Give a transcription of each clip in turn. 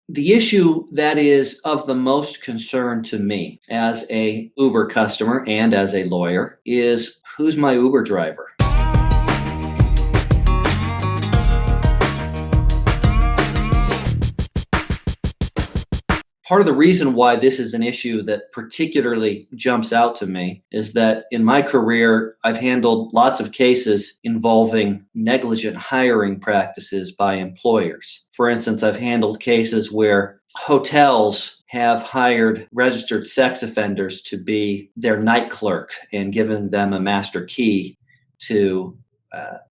The issue that is of the most concern to me as a Uber customer and as a lawyer is, who's my Uber driver? Part of the reason why this is an issue that particularly jumps out to me is that in my career, I've handled lots of cases involving negligent hiring practices by employers. For instance, I've handled cases where hotels have hired registered sex offenders to be their night clerk and given them a master key to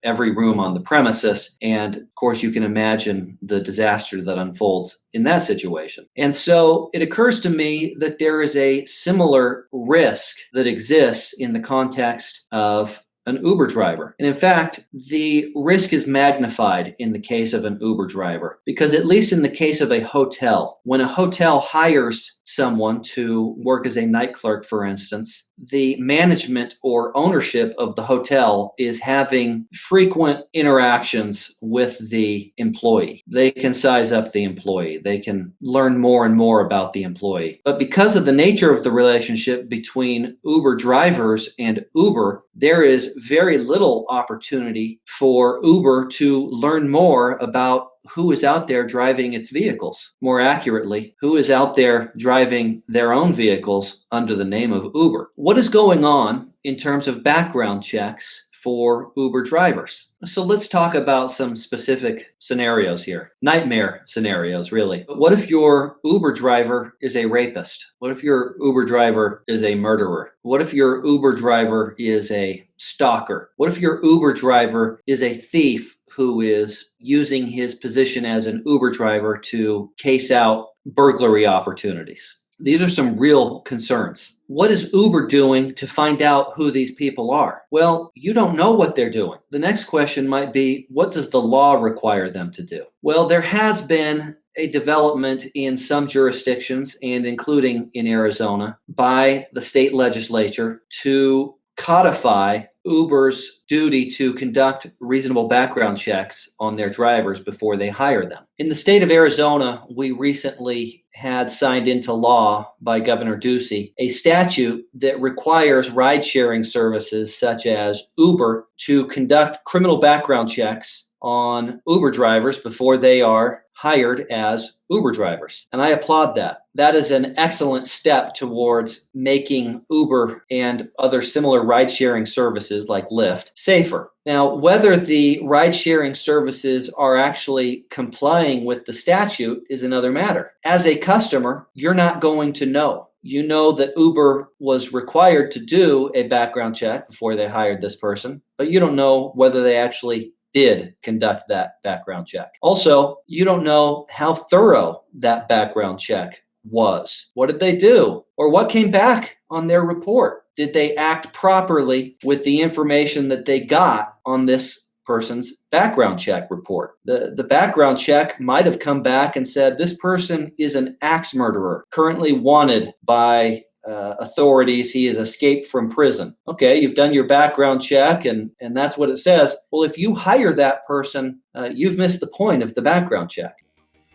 every room on the premises. And of course, you can imagine the disaster that unfolds in that situation. And so it occurs to me that there is a similar risk that exists in the context of an Uber driver. And in fact, the risk is magnified in the case of an Uber driver, because at least in the case of a hotel, when a hotel hires someone to work as a night clerk, for instance, the management or ownership of the hotel is having frequent interactions with the employee. They can size up the employee. They can learn more and more about the employee. But because of the nature of the relationship between Uber drivers and Uber, there is very little opportunity for Uber to learn more about who is out there driving its vehicles. More accurately, who is out there driving their own vehicles under the name of Uber. What is going on in terms of background checks for Uber drivers? So let's talk about some specific scenarios here. Nightmare scenarios, really. But what if your Uber driver is a rapist? What if your Uber driver is a murderer? What if your Uber driver is a stalker? What if your Uber driver is a thief who is using his position as an Uber driver to case out burglary opportunities? These are some real concerns. What is Uber doing to find out who these people are? Well, you don't know what they're doing. The next question might be, what does the law require them to do? Well, there has been a development in some jurisdictions, and including in Arizona, by the state legislature to codify Uber's duty to conduct reasonable background checks on their drivers before they hire them. In the state of Arizona, we recently had signed into law by Governor Ducey a statute that requires ride-sharing services such as Uber to conduct criminal background checks on Uber drivers before they are hired as Uber drivers. And I applaud that. That is an excellent step towards making Uber and other similar ride-sharing services like Lyft safer. Now, whether the ride-sharing services are actually complying with the statute is another matter. As a customer, you're not going to know. You know that Uber was required to do a background check before they hired this person, but you don't know whether they actually did conduct that background check. Also, you don't know how thorough that background check was. What did they do? Or what came back on their report? Did they act properly with the information that they got on this person's background check report? The background check might have come back and said, this person is an axe murderer, currently wanted by authorities. He has escaped from prison. Okay, you've done your background check and that's what it says. Well, if you hire that person, you've missed the point of the background check.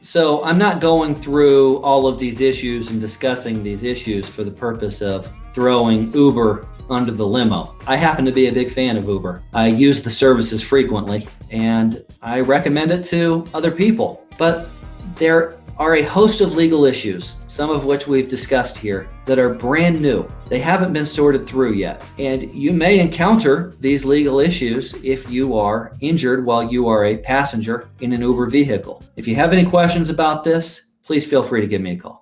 So I'm not going through all of these issues and discussing these issues for the purpose of throwing Uber under the limo. I happen to be a big fan of Uber. I use the services frequently and I recommend it to other people. But there are a host of legal issues, some of which we've discussed here, that are brand new. They haven't been sorted through yet. And you may encounter these legal issues if you are injured while you are a passenger in an Uber vehicle. If you have any questions about this, please feel free to give me a call.